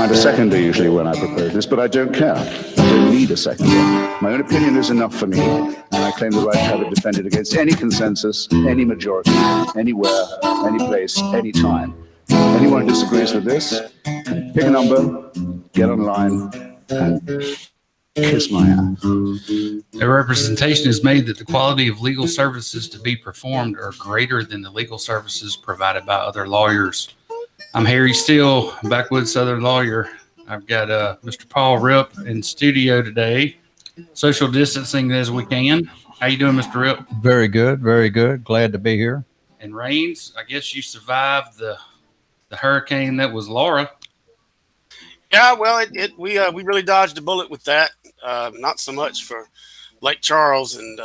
find a seconder usually when I propose this, but I don't care. I don't need a seconder. My own opinion is enough for me, and I claim the right to have it defended against any consensus, any majority, anywhere, any place, any time. Anyone who disagrees with this, pick a number, get online, and kiss my ass. A representation is made that the quality of legal services to be performed are greater than the legal services provided by other lawyers. I'm Harry Steele, backwoods Southern lawyer. I've got Mr. Paul Ripp in studio today, social distancing as we can. How you doing, Mr. Ripp? Very good, very good. Glad to be here. And Rains, I guess you survived the hurricane that was Laura. Yeah, well, we really dodged a bullet with that. Not so much for Lake Charles and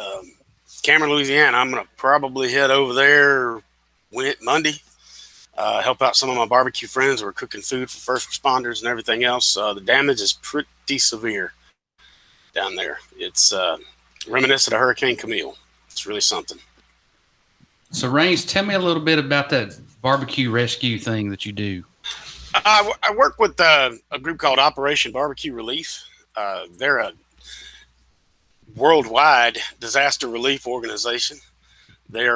Cameron, Louisiana. I'm going to probably head over there Monday, help out some of my barbecue friends who are cooking food for first responders and everything else. The damage is pretty severe down there. It's reminiscent of Hurricane Camille. It's really something. So, Rains, tell me a little bit about that barbecue rescue thing that you do. I work with a group called Operation Barbecue Relief. They're a worldwide disaster relief organization. They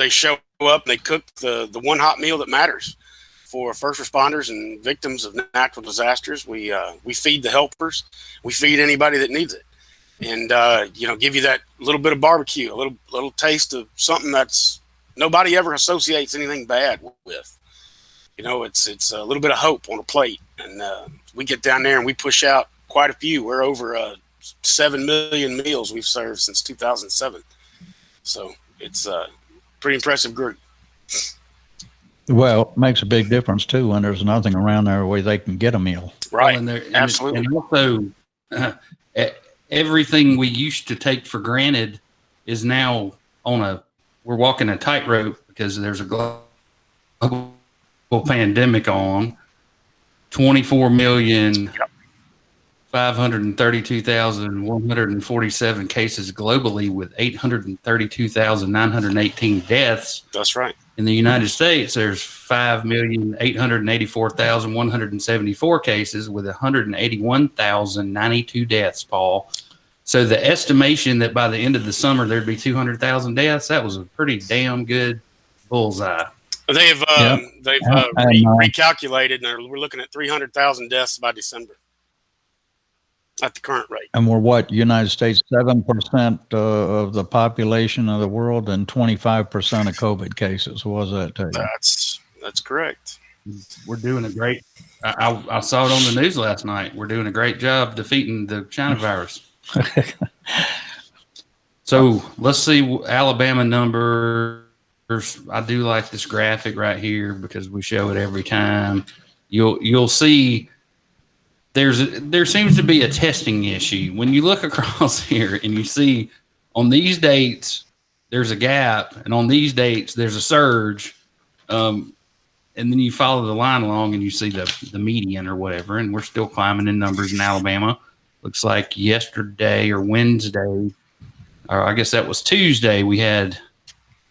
show up and they cook the one hot meal that matters for first responders and victims of natural disasters. We feed the helpers. We feed anybody that needs it, and give you that little bit of barbecue, a little taste of something that's nobody ever associates anything bad with. It's a little bit of hope on a plate, and we get down there and we push out quite a few. We're over 7 million meals we've served since 2007. So it's a pretty impressive group. Well, it makes a big difference too when there's nothing around there where they can get a meal. Right. Absolutely. And also, everything we used to take for granted is now we're walking a tightrope because there's a global pandemic on. 24,532,147 cases globally, with 832,918 deaths. That's right. In the United States, there's 5,884,174 cases with 181,092 deaths, Paul. So the estimation that by the end of the summer there'd be 200,000 deaths, that was a pretty damn good bullseye. They've recalculated, and we're looking at 300,000 deaths by December at the current rate. And we're United States, 7% of the population of the world and 25% of COVID cases. What does that tell you? That's correct. We're doing a great. I saw it on the news last night. We're doing a great job defeating the China virus. So let's see Alabama numbers. I do like this graphic right here because we show it every time. You'll see there seems to be a testing issue. When you look across here and you see on these dates there's a gap, and on these dates there's a surge, and then you follow the line along and you see the median or whatever, and we're still climbing in numbers in Alabama. Looks like yesterday or Wednesday, or I guess that was Tuesday, we had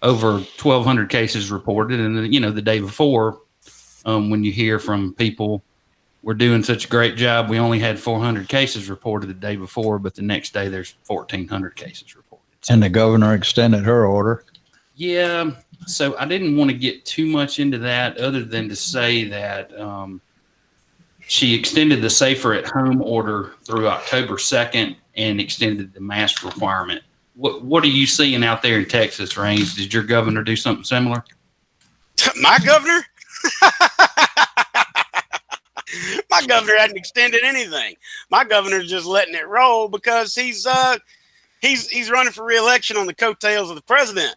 over 1,200 cases reported. And the day before, when you hear from people, we're doing such a great job, we only had 400 cases reported the day before, but the next day there's 1,400 cases reported. So, and the governor extended her order. Yeah. So I didn't want to get too much into that other than to say that she extended the safer at home order through October 2nd and extended the mask requirement. What are you seeing out there in Texas, Rains? Did your governor do something similar? My governor? My governor hadn't extended anything. My governor's just letting it roll because he's running for re-election on the coattails of the president.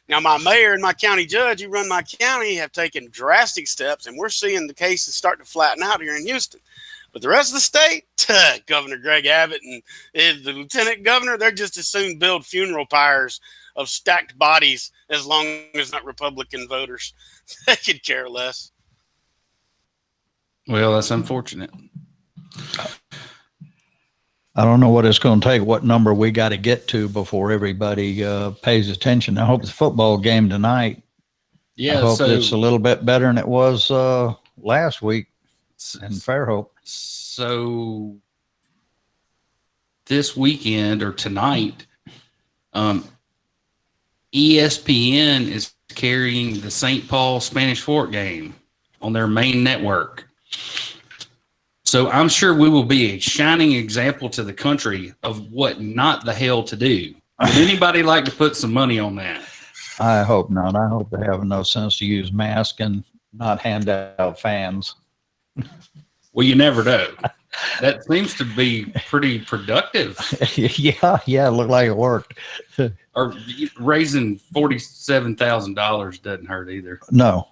Now, my mayor and my county judge who run my county have taken drastic steps, and we're seeing the cases start to flatten out here in Houston. But the rest of the state, Governor Greg Abbott and the lieutenant governor, they're just as soon build funeral pyres of stacked bodies as long as not Republican voters. They could care less. Well, that's unfortunate. I don't know what it's going to take, what number we got to get to before everybody pays attention. I hope the football game tonight. Yeah, I hope it's a little bit better than it was last week. and Fairhope. So this weekend or tonight, ESPN is carrying the St. Paul Spanish Fort game on their main network. So I'm sure we will be a shining example to the country of what not the hell to do. Would anybody like to put some money on that? I hope not. I hope they have enough sense to use masks and not hand out fans. Well, you never know. That seems to be pretty productive. Yeah, it looked like it worked. Or raising $47,000 doesn't hurt either. No,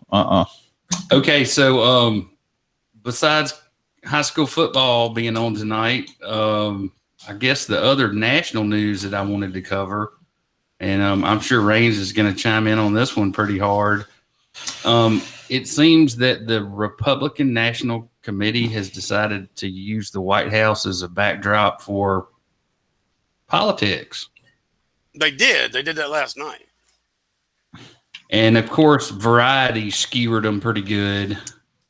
Okay, so besides high school football being on tonight, I guess the other national news that I wanted to cover, and I'm sure Raines is going to chime in on this one pretty hard. It seems that the Republican National Committee has decided to use the White House as a backdrop for politics. They did that last night. And of course, Variety skewered them pretty good.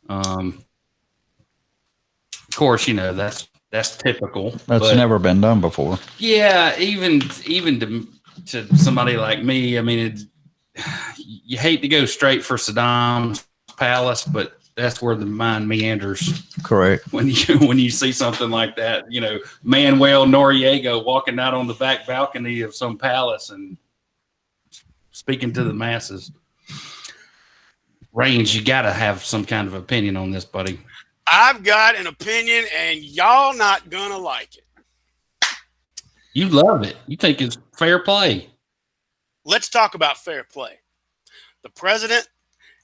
Of course, you know, that's typical. that's never been done before. Yeah, even to somebody like me, I mean, you hate to go straight for Saddam's palace, but that's where the mind meanders. Correct. When you see something like that, you know, Manuel Noriega walking out on the back balcony of some palace and speaking to the masses. Raines, you got to have some kind of opinion on this, buddy. I've got an opinion, and y'all not gonna like it. You love it. You think it's fair play. Let's talk about fair play. The president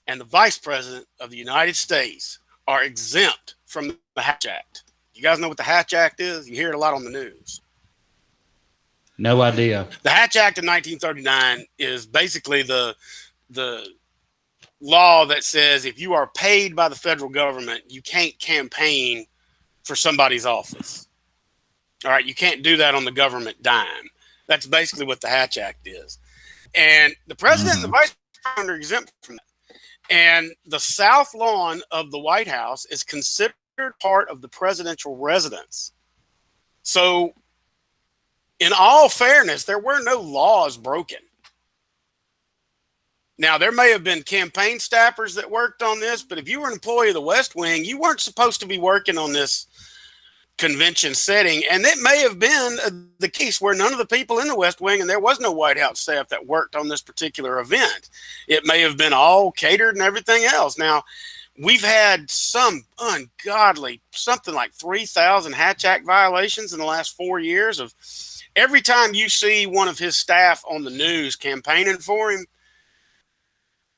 and the vice president of the United States are exempt from the Hatch Act. You guys know what the Hatch Act is? You hear it a lot on the news. No idea. The Hatch Act of 1939 is basically the law that says if you are paid by the federal government, you can't campaign for somebody's office. All right, you can't do that on the government dime. That's basically what the Hatch Act is. And the president and the vice president are exempt from that. And the south lawn of the White House is considered part of the presidential residence. So, in all fairness, there were no laws broken. Now, there may have been campaign staffers that worked on this, but if you were an employee of the West Wing, you weren't supposed to be working on this convention setting. And it may have been the case where none of the people in the West Wing, and there was no White House staff that worked on this particular event. It may have been all catered and everything else. Now, we've had some ungodly, something like 3,000 Hatch Act violations in the last 4 years. Of every time you see one of his staff on the news campaigning for him,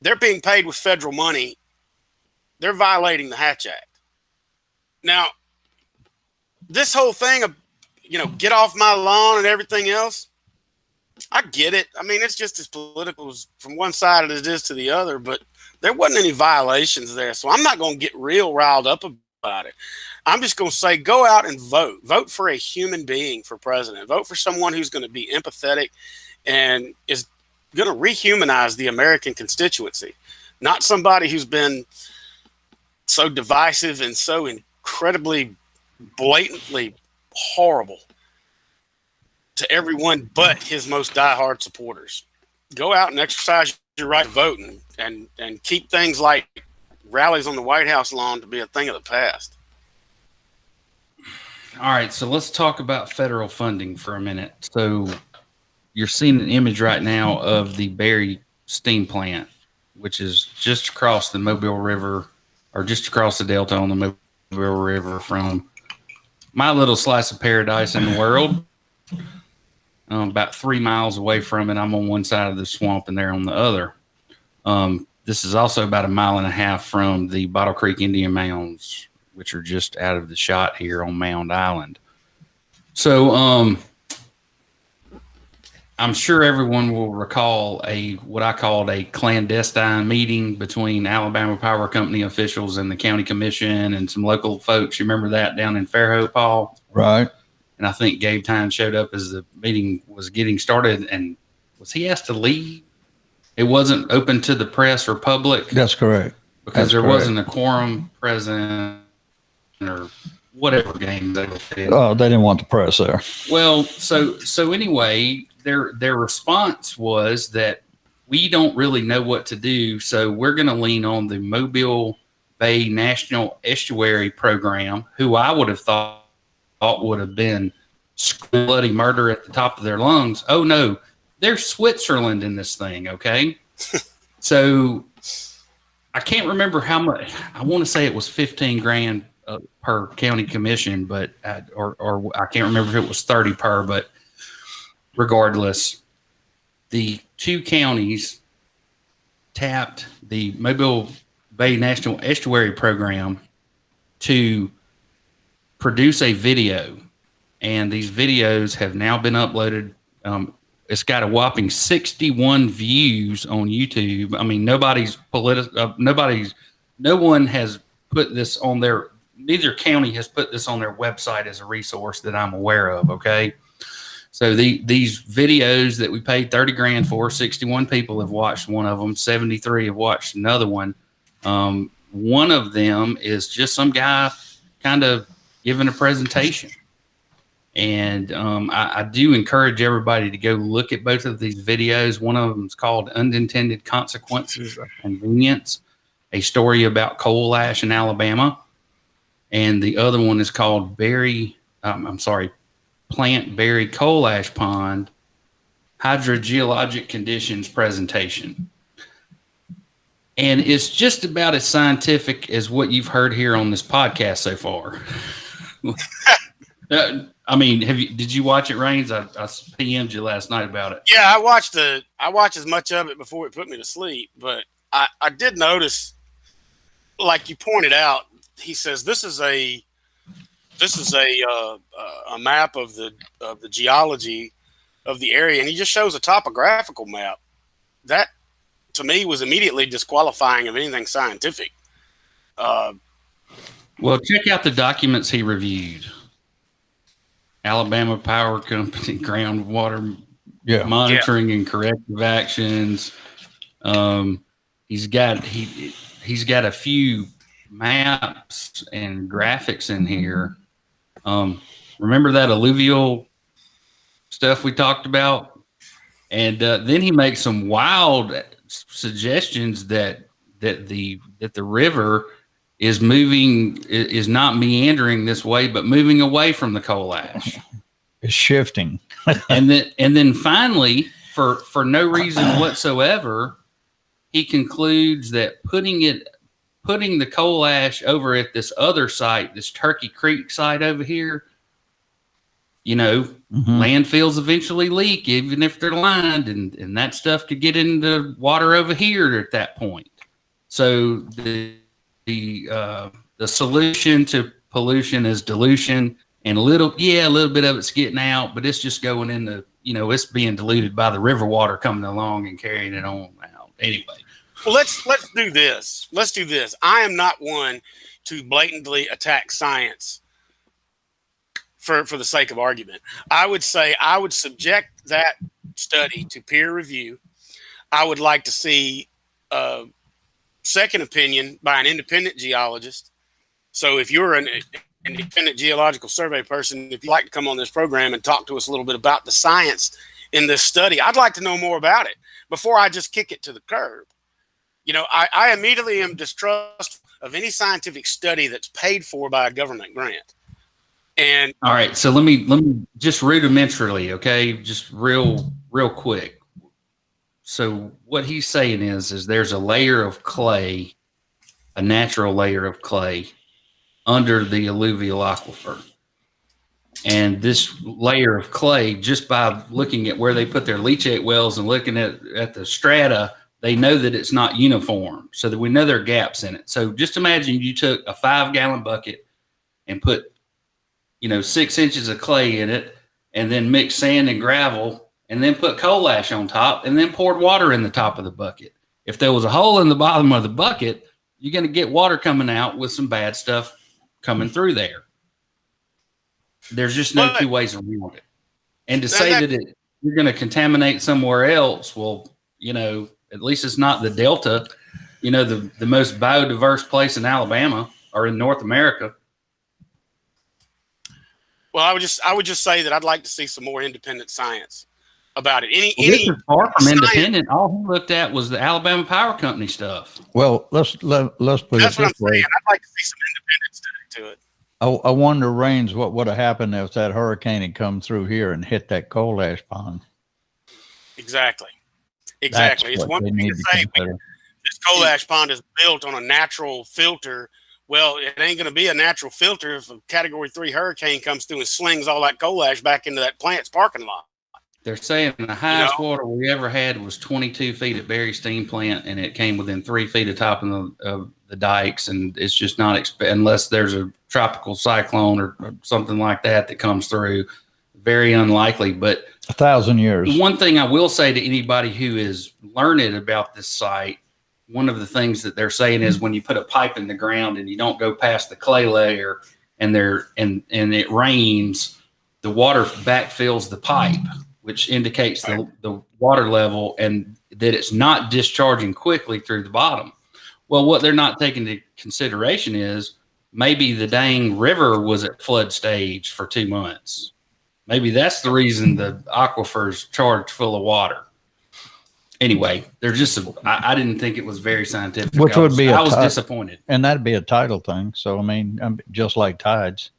they're being paid with federal money. They're violating the Hatch Act. Now, this whole thing of, get off my lawn and everything else, I get it. I mean, it's just as political as from one side as it is to the other, but there wasn't any violations there. So I'm not going to get real riled up about it. I'm just going to say, go out and vote. Vote for a human being for president. Vote for someone who's going to be empathetic and is going to rehumanize the American constituency, not somebody who's been so divisive and so incredibly blatantly horrible to everyone but his most diehard supporters. Go out and exercise your right to vote and keep things like rallies on the White House lawn to be a thing of the past. All right, so let's talk about federal funding for a minute. So you're seeing an image right now of the Berry steam plant, which is just across the Mobile River, or just across the Delta on the Mobile River from my little slice of paradise in the world. About 3 miles away from it. I'm on one side of the swamp and they're on the other. This is also about 1.5 miles from the Bottle Creek Indian Mounds, which are just out of the shot here on Mound Island. So I'm sure everyone will recall what I called a clandestine meeting between Alabama Power Company officials and the county commission and some local folks. You remember that down in Fairhope, Paul? Right. And I think Gabe Tyne showed up as the meeting was getting started. And was he asked to leave? It wasn't open to the press or public. That's correct. Because That's there correct. wasn't a quorum present. or whatever game they were playing. Oh, they didn't want the press there. Well, so anyway, their response was that we don't really know what to do, so we're going to lean on the Mobile Bay National Estuary Program, who I would have thought would have been bloody murder at the top of their lungs. Oh no, there's Switzerland in this thing, okay? So I can't remember how much. I want to say it was 15 grand per county commission, but or I can't remember if it was 30 per. But regardless, the two counties tapped the Mobile Bay National Estuary Program to produce a video, and these videos have now been uploaded. It's got a whopping 61 views on YouTube. I mean, no one has put this on their, neither county has put this on their website as a resource that I'm aware of. Okay. So these videos that we paid 30 grand for, 61 people have watched one of them. 73 have watched another one. One of them is just some guy kind of giving a presentation. And I do encourage everybody to go look at both of these videos. One of them is called Unintended Consequences of Convenience, a story about coal ash in Alabama. And the other one is called Plant Buried Coal Ash Pond, Hydrogeologic Conditions Presentation. And it's just about as scientific as what you've heard here on this podcast so far. I mean, did you watch it, Rains? I PM'd you last night about it. Yeah, I watched as much of it before it put me to sleep, but I did notice, like you pointed out, he says this is a map of the geology of the area, and he just shows a topographical map. That to me was immediately disqualifying of anything scientific. Well, check out the documents he reviewed. Alabama Power Company groundwater monitoring and corrective actions. He's got a few maps and graphics in here. Remember that alluvial stuff we talked about? And then he makes some wild suggestions that the river is not meandering this way, but moving away from the coal ash. It's shifting. and then finally, for no reason whatsoever, he concludes that putting the coal ash over at this other site, this Turkey Creek site over here, landfills eventually leak, even if they're lined, and that stuff could get into water over here at that point. So the solution to pollution is dilution, and a little bit of it's getting out, but it's just going into, it's being diluted by the river water coming along and carrying it on out. Anyway. Well, let's do this. Let's do this. I am not one to blatantly attack science for the sake of argument. I would say I would subject that study to peer review. I would like to see second opinion by an independent geologist. So if you're an independent geological survey person, if you'd like to come on this program and talk to us a little bit about the science in this study, I'd like to know more about it before I just kick it to the curb. I immediately am distrustful of any scientific study that's paid for by a government grant. And all right, so let me just rudimentarily, okay, just real quick. So what he's saying is there's a layer of clay, a natural layer of clay under the alluvial aquifer. And this layer of clay, just by looking at where they put their leachate wells and looking at the strata, they know that it's not uniform, so that we know there are gaps in it. So just imagine you took a 5-gallon bucket and put, 6 inches of clay in it, and then mixed sand and gravel, and then put coal ash on top, and then poured water in the top of the bucket. If there was a hole in the bottom of the bucket, you're going to get water coming out with some bad stuff coming through there. There's just no two ways around it. And to say that you're going to contaminate somewhere else, well, at least it's not the Delta, the most biodiverse place in Alabama or in North America. Well, I would just say that I'd like to see some more independent science about it. This is far from independent. All he looked at was the Alabama Power Company stuff. Well, let's put That's it what this I'm way. saying. I'd like to see some independent study to it. I wonder, Rains, what would have happened if that hurricane had come through here and hit that coal ash pond? Exactly. That's It's what one they thing need to to say consider. this coal ash pond is built on a natural filter. Well, it ain't going to be a natural filter if a Category 3 hurricane comes through and slings all that coal ash back into that plant's parking lot. They're saying the highest water we ever had was 22 feet at Berry Steam Plant, and it came within 3 feet of top of the dikes, and it's just not unless there's a tropical cyclone or something like that comes through. Very unlikely. But 1,000 years. one thing I will say to anybody who is learned about this site, one of the things that they're saying is when you put a pipe in the ground and you don't go past the clay layer and it rains, the water backfills the pipe, which indicates the water level and that it's not discharging quickly through the bottom. Well, what they're not taking into consideration is maybe the dang river was at flood stage for 2 months. Maybe that's the reason the aquifer's charged full of water. Anyway, they're just, I didn't think it was very scientific. Which would be, I was disappointed. And that'd be a tidal thing. So, I mean, just like tides.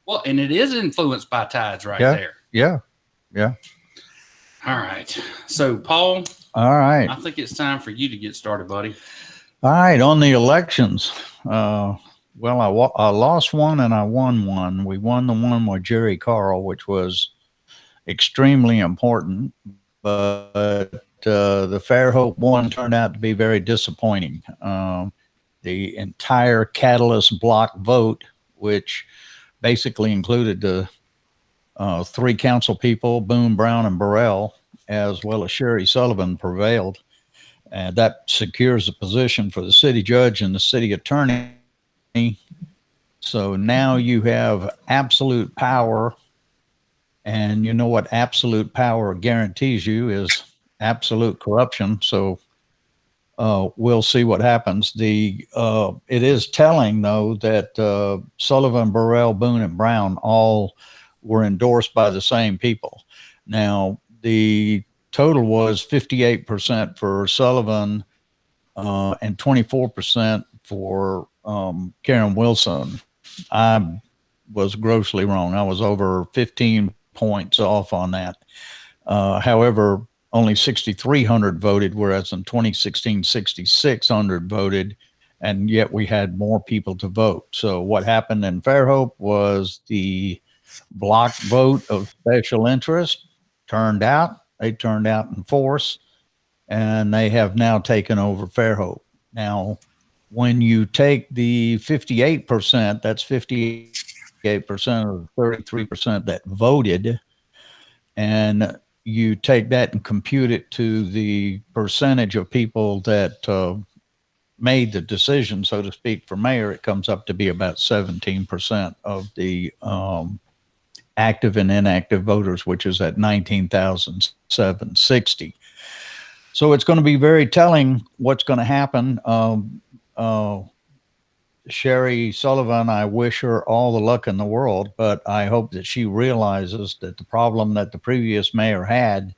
Well, and it is influenced by tides there. Yeah. All right. So, Paul. All right. I think it's time for you to get started, buddy. All right. On the elections, well, I lost one and I won one. We won the one with Jerry Carl, which was extremely important, but the Fairhope one turned out to be very disappointing. The entire Catalyst block vote, which basically included the 3 council people, Boone, Brown, and Burrell, as well as Sherry Sullivan, prevailed. And that secures the position for the city judge and the city attorney. So now you have absolute power, and you know what absolute power guarantees you is absolute corruption. So we'll see what happens. It is telling, though, that Sullivan, Burrell, Boone, and Brown all were endorsed by the same people. Now, the total was 58% for Sullivan and 24% for Karen Wilson. I was grossly wrong. I was over 15 points off on that. However, only 6,300 voted, whereas in 2016, 6,600 voted, and yet we had more people to vote. So what happened in Fairhope was the block vote of special interest turned out. They turned out in force, and they have now taken over Fairhope. Now, when you take the 58%, that's 58% of the 33% that voted, and you take that and compute it to the percentage of people that made the decision, so to speak, for mayor, it comes up to be about 17% of the active and inactive voters, which is at 19,760. So it's going to be very telling what's going to happen. Sherry Sullivan, I wish her all the luck in the world, but I hope that she realizes that the problem that the previous mayor had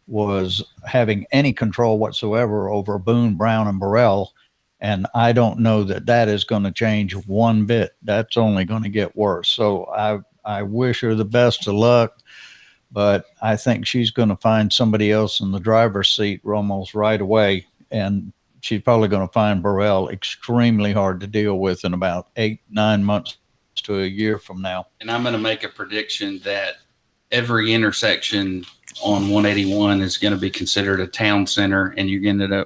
was having any control whatsoever over Boone, Brown, and Burrell. And I don't know that that is going to change one bit. That's only going to get worse. So I wish her the best of luck, but I think she's going to find somebody else in the driver's seat almost right away. And she's probably going to find Burrell extremely hard to deal with in about 8-9 months to a year from now. And I'm going to make a prediction that every intersection on 181 is going to be considered a town center, and you're going to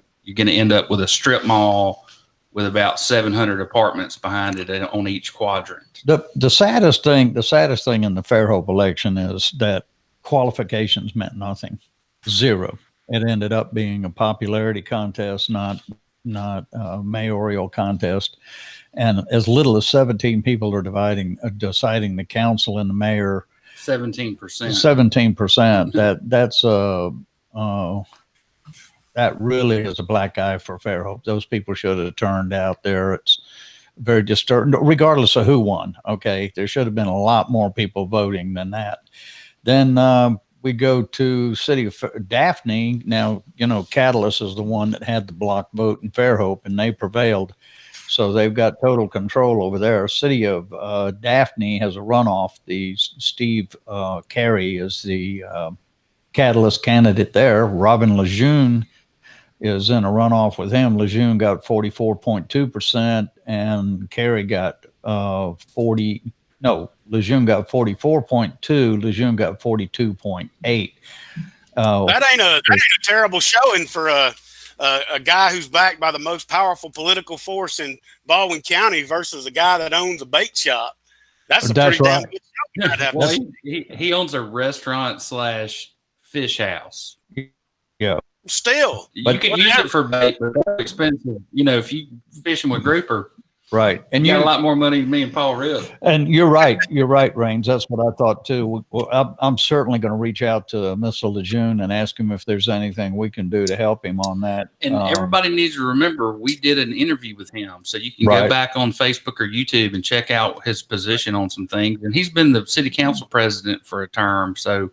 end up with a strip mall with about 700 apartments behind it on each quadrant. The saddest thing in the Fairhope election is that qualifications meant nothing. Zero. It ended up being a popularity contest, not a mayoral contest. And as little as 17 people are deciding the council and the mayor. 17%. 17%. That really is a black eye for Fairhope. Those people should have turned out there. very disturbed, regardless of who won. Okay. There should have been a lot more people voting than that. Then we go to City of Daphne. Now, Catalyst is the one that had the block vote in Fairhope, and they prevailed. So they've got total control over there. City of Daphne has a runoff. The Steve Carey is the Catalyst candidate there. Robin Lejeune is in a runoff with him. Lejeune got 44.2%, and Carey got Lejeune got 44.2. Lejeune got 42.8. That ain't a terrible showing for a guy who's backed by the most powerful political force in Baldwin County versus a guy that owns a bake shop. That's a pretty damn good show. I'd have to Well, say. he owns a restaurant / fish house. Yeah. Still, You But- can use it for bait, but that's expensive. If you fishing with grouper, Right. And you got a lot more money than me and Paul Ridd. And you're right. You're right, Rains. That's what I thought too. Well, I'm certainly going to reach out to Mr. Lejeune and ask him if there's anything we can do to help him on that. And everybody needs to remember, we did an interview with him. So you can Right. go back on Facebook or YouTube and check out his position on some things. And he's been the city council president for a term. So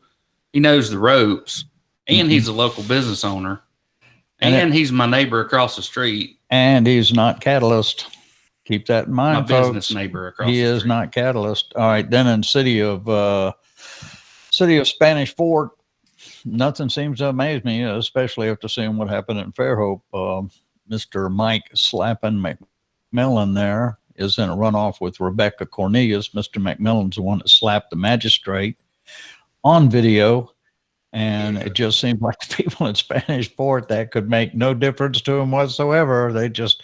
he knows the ropes, and he's a local business owner, and he's my neighbor across the street. And he's not Catalyst. Keep that in My mind, folks. business neighbor across He the is street. not Catalyst. All right. Then in City of Spanish Fort, nothing seems to amaze me, especially after seeing what happened in Fairhope. Mr. Mike Slappin McMillan there is in a runoff with Rebecca Cornelius. Mr. McMillan's the one that slapped the magistrate on video. And it just seemed like the people in Spanish Fort, that could make no difference to them whatsoever. They just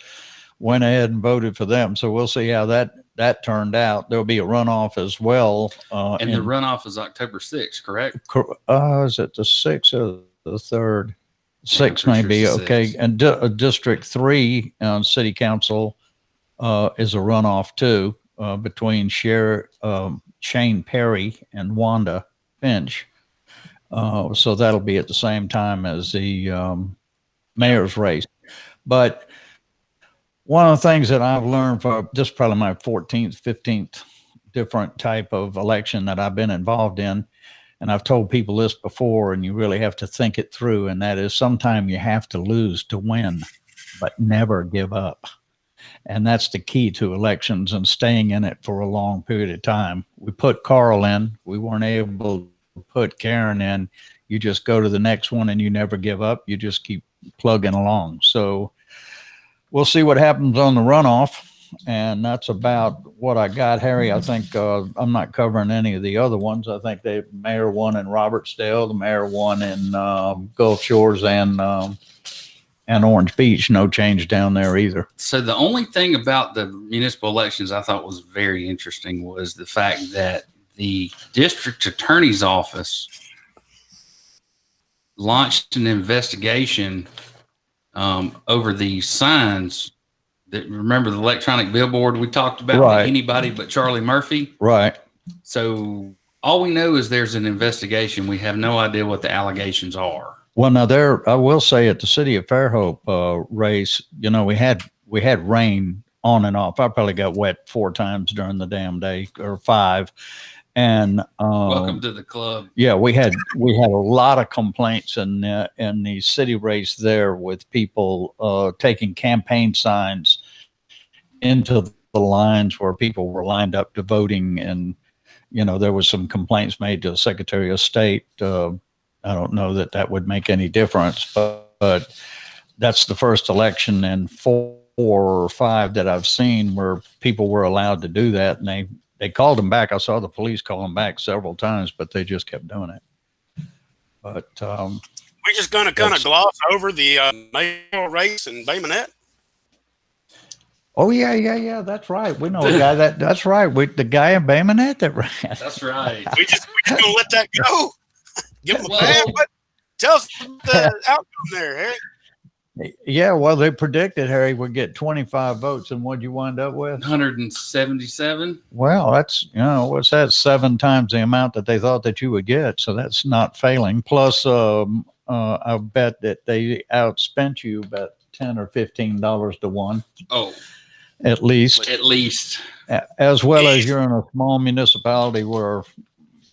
went ahead and voted for them. So we'll see how that turned out. There'll be a runoff as well. And the runoff is October 6th, correct? Is it the 6th or the 3rd? 6 I'm pretty maybe. sure it's the Okay. 6th. And District 3 on City Council is a runoff too, between Shane Perry and Wanda Finch. So that'll be at the same time as the mayor's race. But one of the things that I've learned for this is probably my 14th, 15th different type of election that I've been involved in. And I've told people this before, and you really have to think it through. And that is, sometimes you have to lose to win, but never give up. And that's the key to elections and staying in it for a long period of time. We put Carl in. We weren't able to put Karen in. You just go to the next one and you never give up. You just keep plugging along. So we'll see what happens on the runoff. And that's about what I got, Harry. I think I'm not covering any of the other ones. I think the mayor won in Robertsdale, the mayor won in Gulf Shores and Orange Beach. No change down there either. So the only thing about the municipal elections I thought was very interesting was the fact that the district attorney's office launched an investigation over these signs. That, remember the electronic billboard we talked about? Right. Anybody but Charlie Murphy. Right. So all we know is there's an investigation. We have no idea what the allegations are. Well, now I will say at the City of Fairhope race, we had rain on and off. I probably got wet 4 times during the damn day, or 5. And Welcome to the club. yeah, we had a lot of complaints in the city race there, with people taking campaign signs into the lines where people were lined up to voting. And, there was some complaints made to the Secretary of State. I don't know that would make any difference, but that's the first election in 4 or 5 that I've seen where people were allowed to do that. And they called them back. I saw the police call them back several times, but they just kept doing it. But we're just going to kind of gloss over the mayoral race in Bay Minette. oh yeah, that's right. We know a guy that's right. The guy in Bay Minette that ran. That's right. We just going to let that go. Give them a Well- pass. But tell us the outcome there, Harry. Yeah, well, they predicted Harry would get 25 votes, and what'd you wind up with? 177. Well, that's what's that? 7 times the amount that they thought that you would get. So that's not failing. Plus, I bet that they outspent you about $10 or $15 to 1. Oh, at least, At least. as well as you're in a small municipality where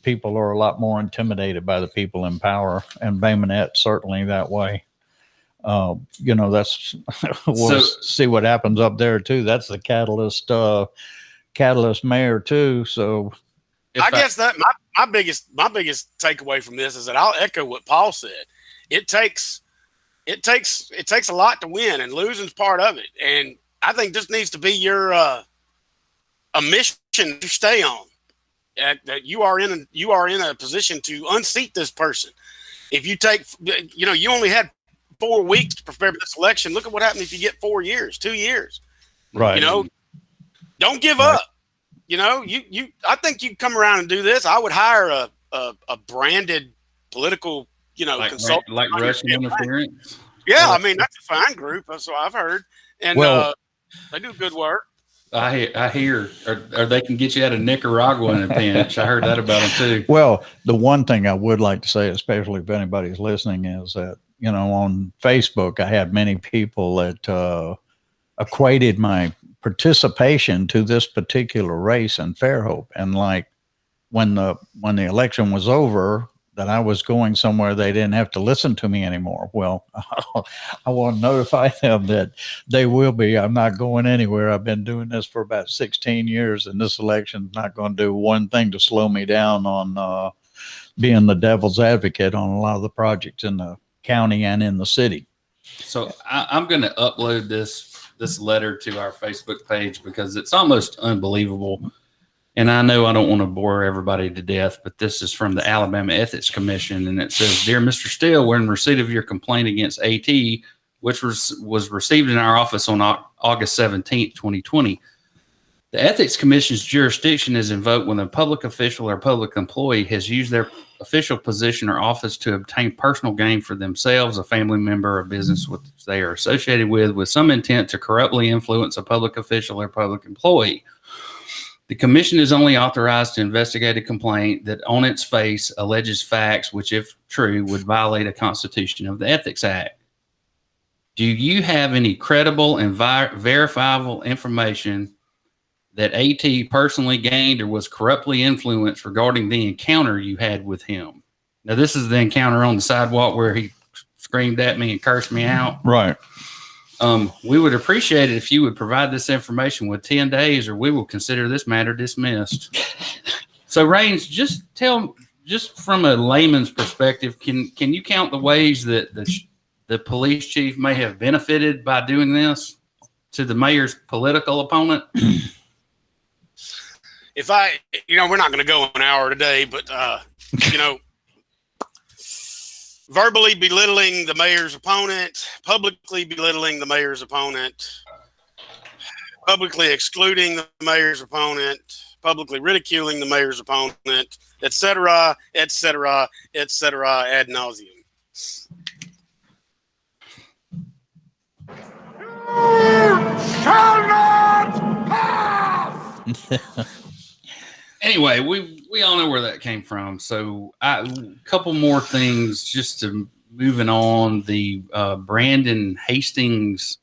people are a lot more intimidated by the people in power, and Bay Minette certainly that way. That's we'll see what happens up there too. That's the catalyst mayor too. So I guess that my biggest takeaway from this is that I'll echo what Paul said. It takes a lot to win, and losing's part of it. And I think this needs to be your a mission to stay on. That you are in a position to unseat this person. If you take, you only had 4 weeks to prepare for this election. Look at what happened if you get 4 years, 2 years. Right. Don't give up. I think you come around and do this. I would hire a branded political, consultant. Like Russian interference. Yeah, I mean, that's a fine group. That's what I've heard. And they do good work. I hear, or they can get you out of Nicaragua in a pinch. I heard that about them too. Well, the one thing I would like to say, especially if anybody's listening, is that, on Facebook, I had many people that equated my participation to this particular race in Fairhope. And like when the election was over, that I was going somewhere they didn't have to listen to me anymore. Well, I want to notify them that they will be. I'm not going anywhere. I've been doing this for about 16 years, and this election is not going to do one thing to slow me down on being the devil's advocate on a lot of the projects in the county and in the city. So I'm going to upload this letter to our Facebook page because it's almost unbelievable. And I know I don't want to bore everybody to death, but this is from the Alabama Ethics Commission, and it says, "Dear Mr. Steele, we're in receipt of your complaint against AT, which was received in our office on August 17th, 2020. The Ethics Commission's jurisdiction is invoked when a public official or public employee has used their official position or office to obtain personal gain for themselves, a family member, or business which they are associated with some intent to corruptly influence a public official or public employee. The commission is only authorized to investigate a complaint that on its face alleges facts which, if true, would violate a constitution of the Ethics Act. Do you have any credible and verifiable information that AT personally gained or was corruptly influenced regarding the encounter you had with him?" Now, this is the encounter on the sidewalk where he screamed at me and cursed me out. Right. We would appreciate it if you would provide this information with 10 days, or we will consider this matter dismissed. So, Raines, just from a layman's perspective, can you count the ways that the police chief may have benefited by doing this to the mayor's political opponent? If we're not going to go an hour today, but, verbally belittling the mayor's opponent, publicly belittling the mayor's opponent, publicly excluding the mayor's opponent, publicly ridiculing the mayor's opponent, etc., etc., etc., ad nauseum. Shall not pass! Anyway, we all know where that came from. So a couple more things just to moving on. The Brandon Hastings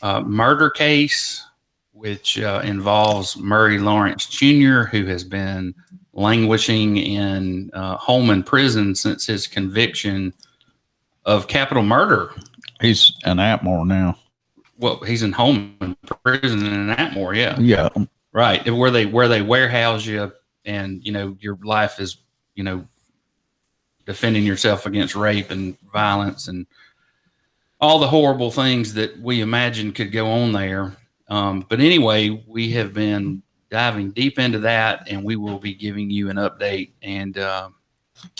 murder case, which involves Murray Lawrence Jr., who has been languishing in Holman Prison since his conviction of capital murder. He's in Atmore now. Well, he's in Holman Prison in Atmore, yeah. Yeah. Right, where they warehouse you, and your life is defending yourself against rape and violence and all the horrible things that we imagine could go on there. But anyway, we have been diving deep into that, and we will be giving you an update and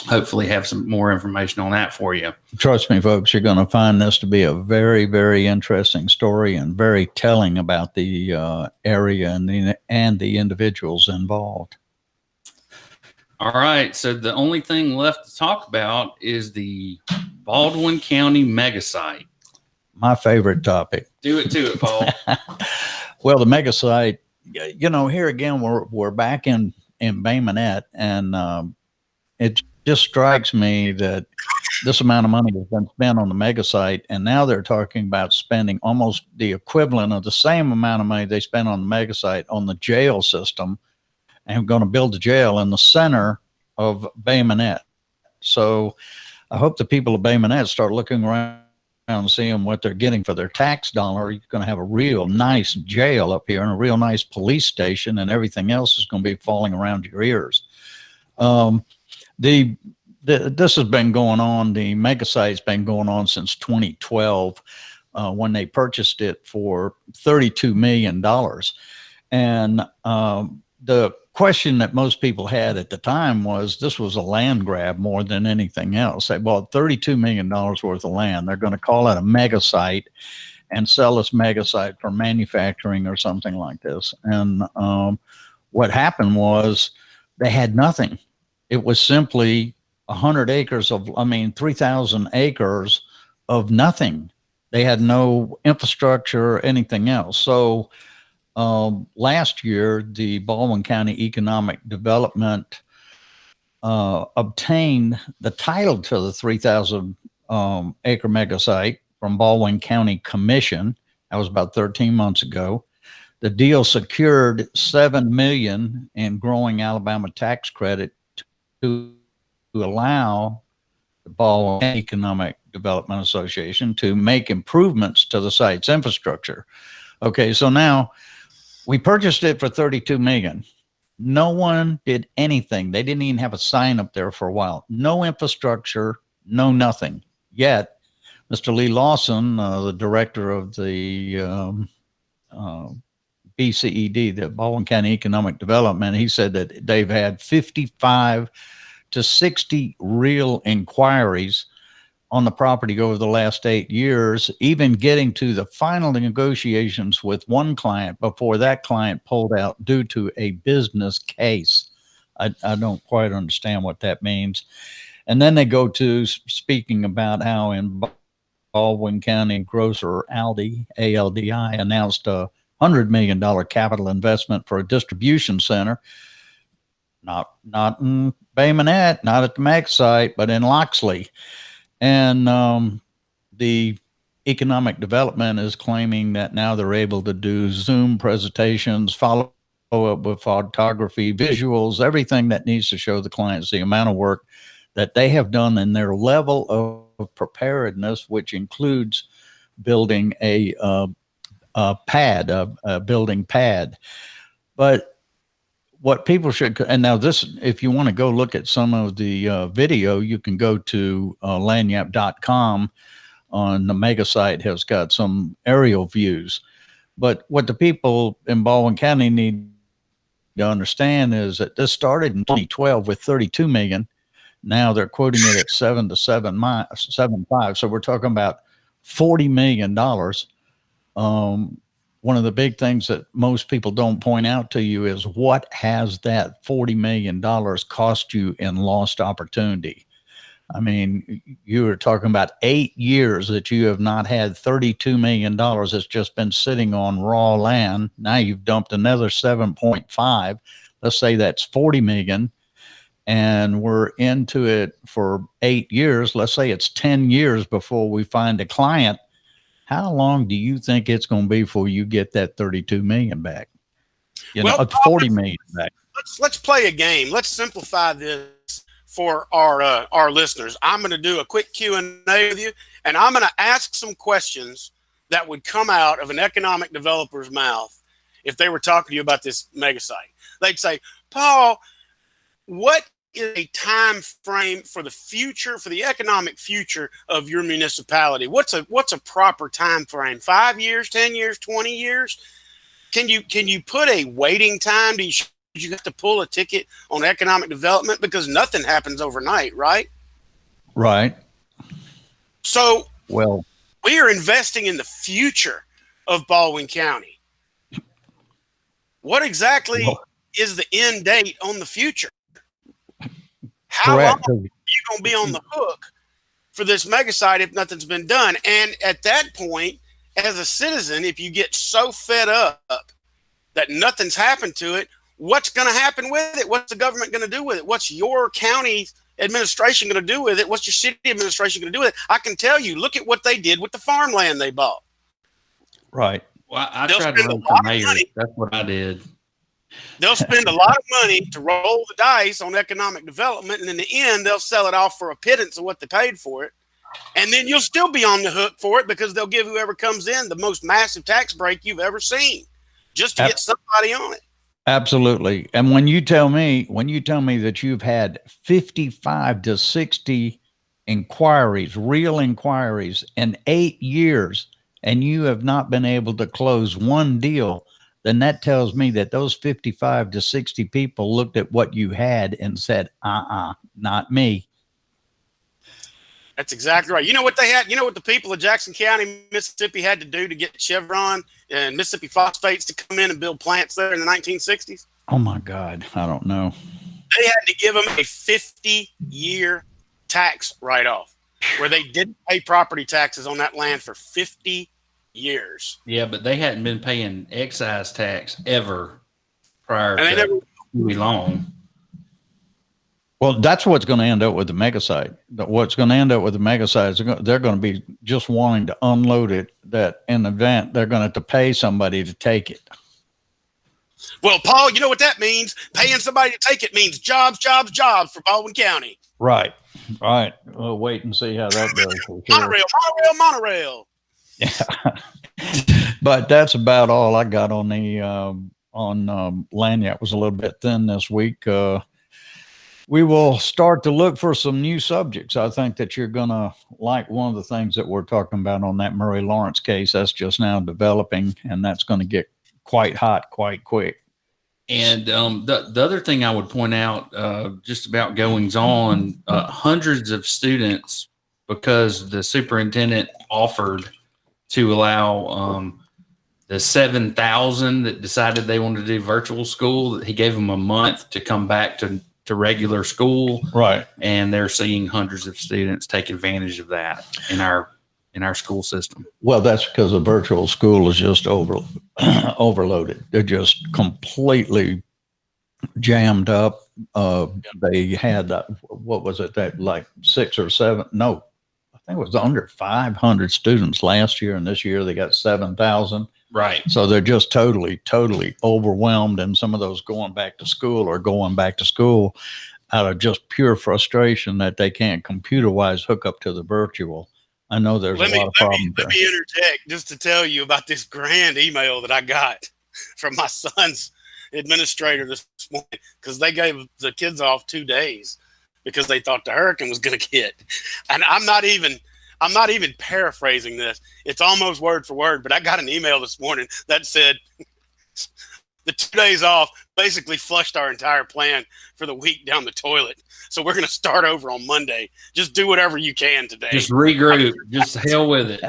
hopefully have some more information on that for you. Trust me, folks, you're going to find this to be a very, very interesting story and very telling about the area and the individuals involved. All right. So the only thing left to talk about is the Baldwin County mega site. My favorite topic. Do it to it, Paul. Well, the mega site, here again, we're back in Bay Minette, and it just strikes me that this amount of money has been spent on the mega site, and now they're talking about spending almost the equivalent of the same amount of money they spent on the mega site on the jail system, and going to build a jail in the center of Bay Minette. So I hope the people of Bay Minette start looking around and seeing what they're getting for their tax dollar. You're going to have a real nice jail up here and a real nice police station, and everything else is going to be falling around your ears. This has been going on. The mega site's been going on since 2012, when they purchased it for $32 million. And the question that most people had at the time was this was a land grab more than anything else. They bought $32 million worth of land. They're going to call it a mega site and sell this mega site for manufacturing or something like this. And what happened was they had nothing. It was simply 100 acres of, 3,000 acres of nothing. They had no infrastructure or anything else. So last year, the Baldwin County Economic Development obtained the title to the 3,000 acre mega site from Baldwin County Commission. That was about 13 months ago. The deal secured $7 million in Growing Alabama tax credit to allow the Baldwin Economic Development Association to make improvements to the site's infrastructure. Okay, so now we purchased it for $32 million. No one did anything. They didn't even have a sign up there for a while. No infrastructure, no nothing. Yet, Mr. Lee Lawson, the director of the BCED, the Baldwin County Economic Development, he said that they've had 55 to 60 real inquiries on the property over the last 8 years, even getting to the final negotiations with one client before that client pulled out due to a business case. I don't quite understand what that means. And then they go to speaking about how in Baldwin County grocer Aldi, ALDI, announced a $100 million capital investment for a distribution center. Not in Bay Minette, not at the Mac site, but in Loxley. And the economic development is claiming that now they're able to do Zoom presentations, follow up with photography, visuals, everything that needs to show the clients the amount of work that they have done in their level of preparedness, which includes building a building pad. But what people should, and now this, if you want to go look at some of the video, you can go to lagniappe.com on the mega site, has got some aerial views. But what the people in Baldwin County need to understand is that this started in 2012 with 32 million. Now they're quoting it at 7 to 7.5. So we're talking about $40 million. One of the big things that most people don't point out to you is what has that $40 million cost you in lost opportunity? I mean, you were talking about 8 years that you have not had $32 million that's just been sitting on raw land. Now you've dumped another 7.5. Let's say that's 40 million. And we're into it for 8 years. Let's say it's 10 years before we find a client. How long do you think it's going to be before you get that 32 million back? Well, 40 million back. Let's play a game. Let's simplify this for our listeners. I'm going to do a quick Q&A with you, and I'm going to ask some questions that would come out of an economic developer's mouth if they were talking to you about this mega site. They'd say, Paul, what is a time frame for the future, for the economic future of your municipality? What's a proper time frame? 5 years, 10 years, 20 years? Can you put a waiting time? Do you have to pull a ticket on economic development? Because nothing happens overnight, right? Right. So well, we are investing in the future of Baldwin County. What exactly is the end date on the future? How long are you going to be on the hook for this mega site if nothing's been done? And at that point, as a citizen, if you get so fed up that nothing's happened to it, what's going to happen with it? What's the government going to do with it? What's your county administration going to do with it? What's your city administration going to do with it? I can tell you, look at what they did with the farmland they bought. Right. Well, I They'll tried to spend a run for lot of mayor. money. That's what I did. They'll spend a lot of money to roll the dice on economic development, and in the end, they'll sell it off for a pittance of what they paid for it. And then you'll still be on the hook for it because they'll give whoever comes in the most massive tax break you've ever seen just to get somebody on it. Absolutely. And when you tell me that you've had 55 to 60 inquiries, real inquiries in 8 years, and you have not been able to close one deal, then that tells me that those 55 to 60 people looked at what you had and said, not me. That's exactly right. You know what they had? You know what the people of Jackson County, Mississippi had to do to get Chevron and Mississippi Phosphates to come in and build plants there in the 1960s? Oh my God. I don't know. They had to give them a 50-year tax write-off where they didn't pay property taxes on that land for 50 years. Yeah, but they hadn't been paying excise tax ever prior And they to never, really long. Well, that's what's going to end up with the mega site. What's going to end up with the mega site is they're going to be just wanting to unload it, that in the event they're going to have to pay somebody to take it. well, Paul, you know what that means? Paying somebody to take it means jobs, jobs, jobs for Baldwin County. Right. Right. We'll wait and see how that goes. For sure. Monorail. But that's about all I got on the Lagniappe. Was a little bit thin this week. We will start to look for some new subjects. I think that you're going to like one of the things that we're talking about on that Murray Lawrence case. That's just now developing, and that's going to get quite hot quite quick. And the other thing I would point out, just about goings on, hundreds of students, because the superintendent offered to allow the 7,000 that decided they wanted to do virtual school, he gave them a month to come back to regular school. Right. And they're seeing hundreds of students take advantage of that in our school system. Well, that's because the virtual school is just overloaded. They're just completely jammed up. They had, what was it, that like 6 or 7? No, I think it was under 500 students last year, and this year they got 7,000. Right. So they're just totally overwhelmed. And some of those going back to school out of just pure frustration that they can't computer-wise hook up to the virtual. I know there's a lot of problems there. Let me interject just to tell you about this grand email that I got from my son's administrator this morning, because they gave the kids off 2 days because they thought the hurricane was going to hit. And I'm not even paraphrasing this. It's almost word for word, but I got an email this morning that said the 2 days off basically flushed our entire plan for the week down the toilet. So we're going to start over on Monday. Just do whatever you can today. Just regroup. Just hell with it.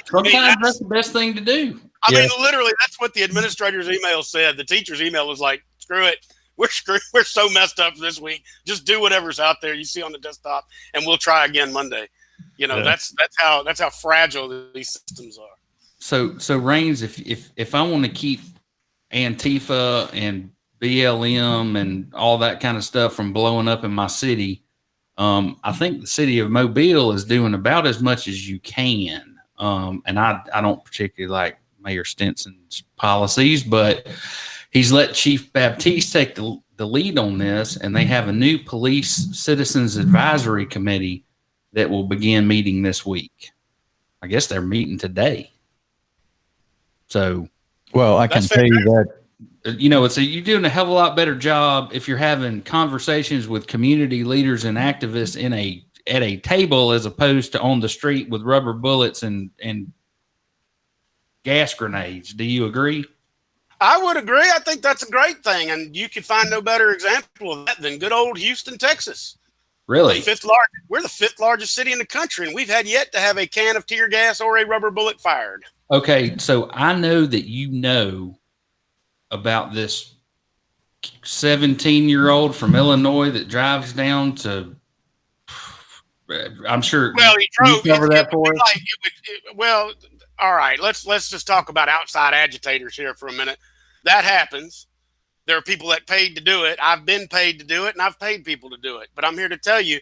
Sometimes that's the best thing to do. I mean, literally, that's what the administrator's email said. The teacher's email was like, screw it. We're screwed. We're so messed up this week. Just do whatever's out there you see on the desktop, and we'll try again Monday. You know, that's how fragile these systems are. So Raines, if I want to keep Antifa and BLM and all that kind of stuff from blowing up in my city, I think the city of Mobile is doing about as much as you can. And I don't particularly like Mayor Stinson's policies, but he's let Chief Baptiste take the lead on this, and they have a new police citizens advisory committee that will begin meeting this week. I guess they're meeting today. So, well, I can tell you that, you know, you're doing a hell of a lot better job if you're having conversations with community leaders and activists at a table as opposed to on the street with rubber bullets and gas grenades. Do you agree? I would agree. I think that's a great thing, and you could find no better example of that than good old Houston, Texas. Really? We're the 5th largest city in the country, and we've had yet to have a can of tear gas or a rubber bullet fired. Okay, so I know that you know about this 17-year-old from Illinois that drives down to. I'm sure. Well, he drove. You cover that for us? Well, all right. Let's just talk about outside agitators here for a minute. That happens. There are people that paid to do it. I've been paid to do it, and I've paid people to do it. But I'm here to tell you,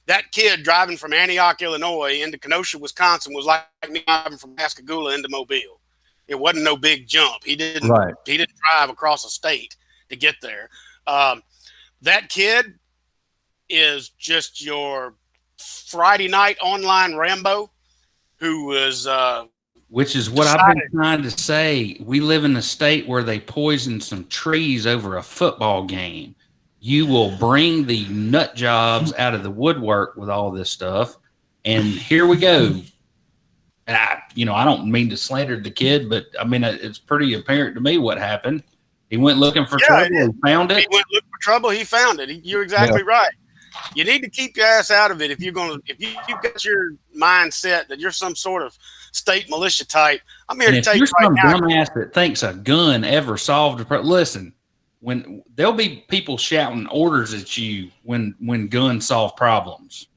that kid driving from Antioch, Illinois into Kenosha, Wisconsin was like me driving from Pascagoula into Mobile. It wasn't no big jump. He didn't drive across a state to get there. That kid is just your Friday night online Rambo who was which is what I've been trying to say. We live in a state where they poison some trees over a football game. You will bring the nut jobs out of the woodwork with all this stuff. And here we go. And I don't mean to slander the kid, but I mean, it's pretty apparent to me what happened. He went looking for trouble and found it. He went looking for trouble. He found it. You're exactly right. You need to keep your ass out of it if you've got your mindset that you're some sort of state militia type. I'm here to tell you right now. If you're some dumbass that thinks a gun ever solved a problem, listen. When there'll be people shouting orders at you when guns solve problems.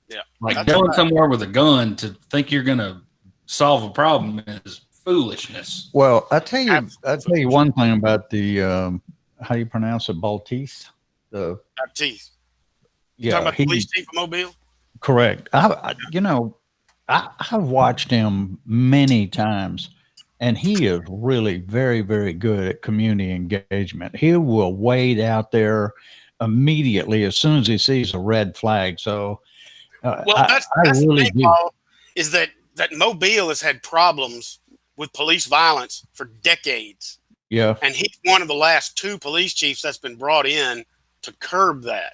Yeah, like going somewhere with a gun to think you're going to solve a problem is foolishness. Well, I'll tell you one thing about the how do you pronounce it, Baltiste? Baptiste. You talking about the police chief of Mobile? Correct. I've watched him many times, and he is really very, very good at community engagement. He will wade out there immediately as soon as he sees a red flag. So, that's really the thing, Paul, is that Mobile has had problems with police violence for decades. Yeah. And he's one of the last two police chiefs that's been brought in to curb that.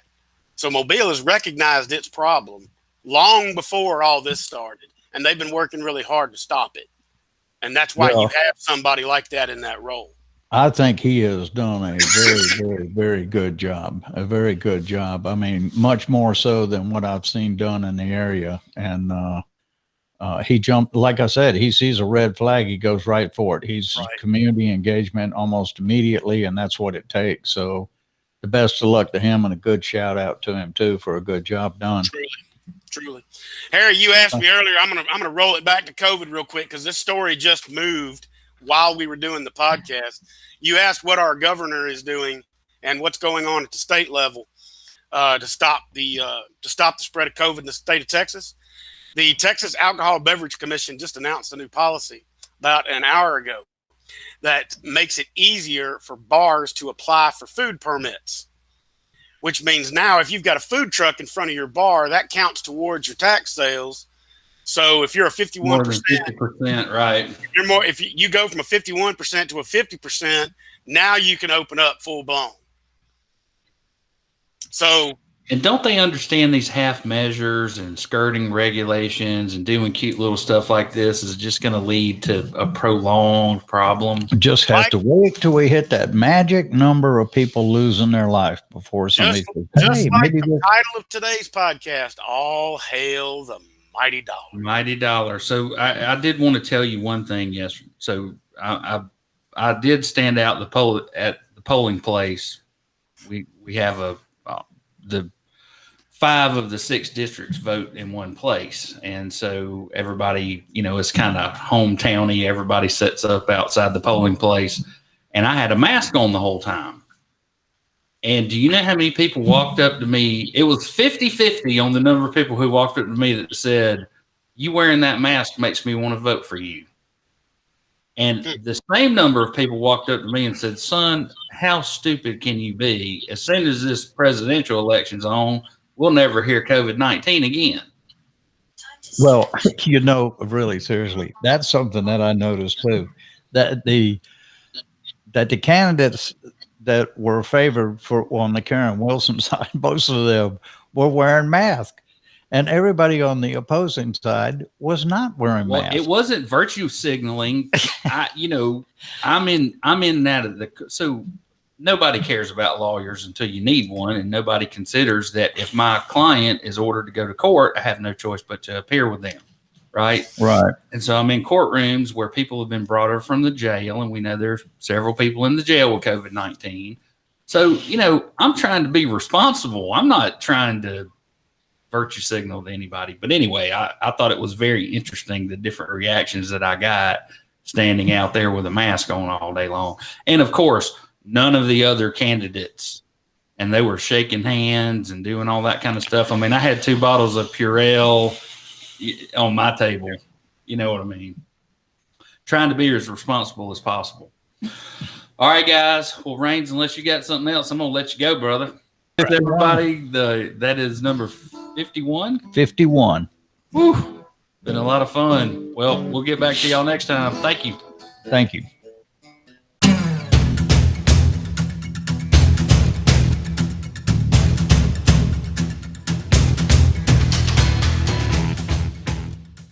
So Mobile has recognized its problem long before all this started, and they've been working really hard to stop it. And that's why you have somebody like that in that role. I think he has done a very, very, very good job. A very good job. I mean, much more so than what I've seen done in the area. And he jumped, like I said, he sees a red flag, he goes right for it. He's community engagement almost immediately, and that's what it takes. So the best of luck to him, and a good shout out to him too for a good job done. Truly. Harry, you asked me earlier. I'm gonna roll it back to COVID real quick because this story just moved while we were doing the podcast. You asked what our governor is doing and what's going on at the state level to stop the spread of COVID in the state of Texas. The Texas Alcohol Beverage Commission just announced a new policy about an hour ago that makes it easier for bars to apply for food permits, which means now if you've got a food truck in front of your bar, that counts towards your tax sales. So if you're a 51%, 50%, right? If you go from a 51% to a 50%, now you can open up full blown. So, and don't they understand these half measures and skirting regulations and doing cute little stuff like this is just going to lead to a prolonged problem? Just have to wait till we hit that magic number of people losing their life before somebody says, hey, just like maybe the title of today's podcast, All Hail the Mighty Dollar. Mighty dollar. So I did want to tell you one thing yesterday. So I did stand out at the polling place. We have the 5 of the 6 districts vote in one place. And so everybody, it's kind of hometowny. Everybody sets up outside the polling place. And I had a mask on the whole time. And do you know how many people walked up to me? It was 50-50 on the number of people who walked up to me that said, you wearing that mask makes me want to vote for you. And the same number of people walked up to me and said, son, how stupid can you be? As soon as this presidential election's on, we'll never hear COVID-19 again. Well, really seriously, that's something that I noticed too, that the candidates that were favored on the Karen Wilson side, most of them were wearing masks. And everybody on the opposing side was not wearing masks. It wasn't virtue signaling. I'm in that so nobody cares about lawyers until you need one, and nobody considers that if my client is ordered to go to court, I have no choice but to appear with them, right? Right. And so I'm in courtrooms where people have been brought over from the jail, and we know there's several people in the jail with COVID-19. So, I'm trying to be responsible. I'm not trying to virtue signal to anybody. But anyway, I thought it was very interesting, the different reactions that I got standing out there with a mask on all day long. And of course, none of the other candidates. And they were shaking hands and doing all that kind of stuff. I mean, I had 2 bottles of Purell on my table. You know what I mean? Trying to be as responsible as possible. All right, guys. Well, Raines, unless you got something else, I'm going to let you go, brother. Everybody, that is number 51. 51. Woo! Been a lot of fun. Well, we'll get back to y'all next time. Thank you. Thank you.